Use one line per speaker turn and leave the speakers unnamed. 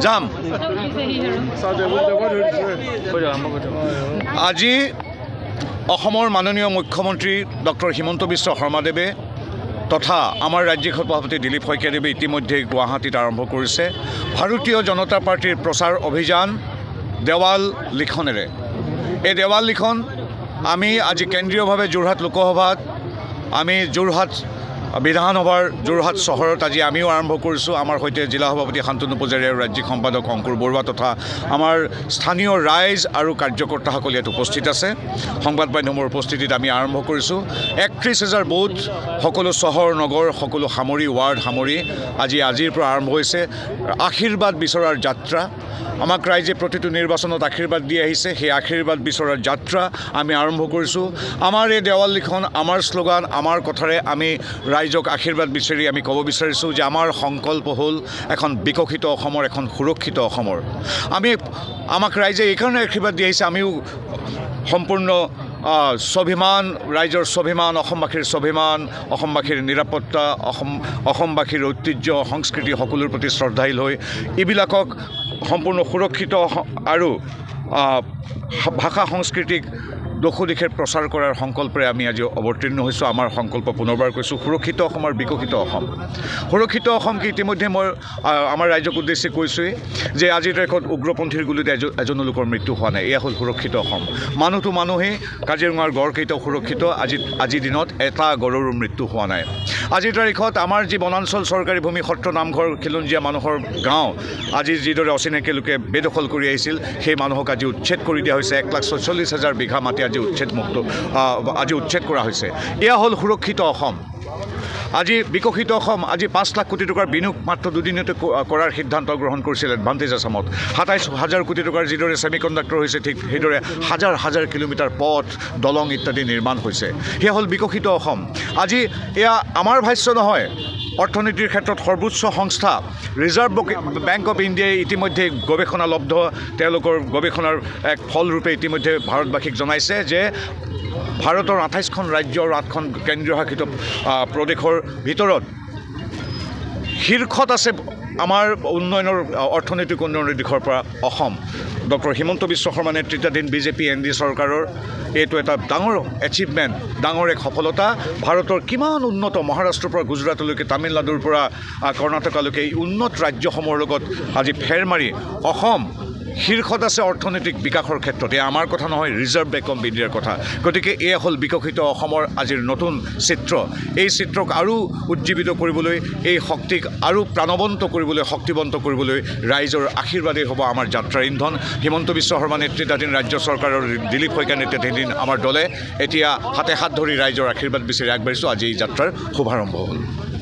যাম আজি অসমৰ মাননীয় মুখ্যমন্ত্ৰী ডক্টৰ হিমন্ত বিশ্ব শৰ্মাদেৱে তথা আমাৰ ৰাজ্যিক সভাপতি দিলীপ শইকীয়াদেৱে ইতিমধ্যে গুৱাহাটীত আৰম্ভ কৰিছে ভাৰতীয় জনতা পাৰ্টিৰ প্ৰচাৰ অভিযান দেৱাল লিখনেৰে। এই দেৱাল লিখন আমি আজি কেন্দ্ৰীয়ভাৱে যোৰহাট লোকসভাত আমি যোৰহাট বিধানসভাৰ যোৰহাট চহৰত আজি আমিও আৰম্ভ কৰিছোঁ। আমাৰ সৈতে জিলা সভাপতি শান্তনু পূজাৰী আৰু ৰাজ্যিক সম্পাদক অংকুৰ বৰুৱা তথা আমাৰ স্থানীয় ৰাইজ আৰু কাৰ্যকৰ্তাসকল ইয়াত উপস্থিত আছে। সংবাদ মাধ্যমৰ উপস্থিতিত আমি আৰম্ভ কৰিছোঁ। 31,000 বুথ সকলো চহৰ নগৰ সকলো সামৰি ৱাৰ্ড সামৰি আজিৰ পৰা আৰম্ভ হৈছে আশীৰ্বাদ বিচৰাৰ যাত্ৰা। আমাক ৰাইজে প্ৰতিটো নিৰ্বাচনত আশীৰ্বাদ দি আহিছে, সেই আশীৰ্বাদ বিচৰাৰ যাত্ৰা আমি আৰম্ভ কৰিছোঁ। আমাৰ এই দেৱাল লিখন আমাৰ শ্লোগান, আমাৰ কথাৰে আমি ৰাইজক আশীৰ্বাদ বিচাৰি আমি ক'ব বিচাৰিছোঁ যে আমাৰ সংকল্প হ'ল এখন বিকশিত অসমৰ, এখন সুৰক্ষিত অসমৰ। আমাক ৰাইজে এইকাৰণে আশীৰ্বাদ দি আহিছে, আমিও সম্পূৰ্ণ স্বাভিমান, ৰাইজৰ স্বাভিমান, অসমবাসীৰ স্বাভিমান, অসমবাসীৰ নিৰাপত্তা, অসমবাসীৰ ঐতিহ্য সংস্কৃতি সকলোৰ প্ৰতি শ্ৰদ্ধাশীল হৈ এইবিলাকক সম্পূৰ্ণ সুৰক্ষিত আৰু ভাষা সংস্কৃতিক দোষো দিশে প্ৰচাৰ কৰাৰ সংকল্পৰে আমি আজি অৱতীৰ্ণ হৈছোঁ। আমাৰ সংকল্প পুনৰবাৰ কৈছোঁ, সুৰক্ষিত অসম আৰু বিকশিত অসম। সুৰক্ষিত অসম কি ইতিমধ্যে মই আমাৰ ৰাইজক উদ্দেশ্যে কৈছোঁৱেই যে আজিৰ তাৰিখত উগ্ৰপন্থীৰ গুলীত এজনো লোকৰ মৃত্যু হোৱা নাই। এয়া হ'ল সুৰক্ষিত অসম। মানুহটো মানুহেই, কাজিৰঙাৰ গড়কেইটাও সুৰক্ষিত। আজিৰ দিনত এটা গড়ৰো মৃত্যু হোৱা নাই। আজিৰ তাৰিখত আমাৰ যি বনাঞ্চল চৰকাৰী ভূমি সত্ৰ নামঘৰ খিলঞ্জীয়া মানুহৰ গাঁও আজি যিদৰে অচিনাকি লোকে বেদখল কৰি আহিছিল, সেই মানুহক আজি উচ্ছেদ কৰি দিয়া হৈছে। 1,46,000 বিঘা মাটি আজি উচ্ছেদ কৰা হৈছে। এয়া হ'ল সুৰক্ষিত অসম। আজি বিকশিত অসম। আজি 5 লাখ কোটি টকাৰ বিনিয়োগ মাত্ৰ দুদিনতে কৰাৰ সিদ্ধান্ত গ্ৰহণ কৰিছিল এডভান্টেজ আছামত। 27,000 কোটি টকাৰ যিদৰে ছেমিকণ্ডাক্টৰ হৈছে, ঠিক সেইদৰে হাজাৰ হাজাৰ কিলোমিটাৰ পথ দলং ইত্যাদি নিৰ্মাণ হৈছে। সেয়া হ'ল বিকশিত অসম। আজি এয়া আমাৰ ভাষ্য নহয়, অৰ্থনীতিৰ ক্ষেত্ৰত সৰ্বোচ্চ সংস্থা ৰিজাৰ্ভ বেংক অফ ইণ্ডিয়াই ইতিমধ্যে গৱেষণালব্ধ তেওঁলোকৰ গৱেষণাৰ এক ফলৰূপে ইতিমধ্যে ভাৰতবাসীক জনাইছে যে ভাৰতৰ 28খন ৰাজ্য আৰু 8খন কেন্দ্ৰীয় শাসিত প্ৰদেশৰ ভিতৰত শীৰ্ষত আছে আমাৰ উন্নয়নৰ অৰ্থনৈতিক উন্নয়নৰ দিশৰ পৰা অসম। ডক্টৰ হিমন্ত বিশ্ব শৰ্মা নেতৃত্বাধীন বিজেপি NDA চৰকাৰৰ এইটো এটা ডাঙৰ এচিভমেণ্ট, ডাঙৰ এক সফলতা। ভাৰতৰ কিমান উন্নত, মহাৰাষ্ট্ৰৰ পৰা গুজৰাটলৈকে, তামিলনাডুৰ পৰা কৰ্ণাটকালৈকে এই উন্নত ৰাজ্যসমূহৰ লগত আজি ফেৰ মাৰি অসম শীৰ্ষত আছে অৰ্থনৈতিক বিকাশৰ ক্ষেত্ৰত। এয়া আমাৰ কথা নহয়, ৰিজাৰ্ভ বেংক অফ ইণ্ডিয়াৰ কথা। গতিকে এয়া হ'ল বিকশিত অসমৰ আজিৰ নতুন চিত্ৰ। এই চিত্ৰক আৰু উজ্জীৱিত কৰিবলৈ, এই শক্তিক আৰু প্ৰাণৱন্ত কৰিবলৈ, শক্তিবন্ত কৰিবলৈ ৰাইজৰ আশীৰ্বাদেই হ'ব আমাৰ যাত্ৰাৰ ইন্ধন। হিমন্ত বিশ্ব শৰ্মা নেতৃত্বাধীন ৰাজ্য চৰকাৰৰ দিলীপ শইকীয়া নেতৃত্বাধীন আমাৰ দলে এতিয়া হাতে হাত ধৰি ৰাইজৰ আশীৰ্বাদ বিচাৰি আগবাঢ়িছোঁ। আজি এই যাত্ৰাৰ শুভাৰম্ভ হ'ল।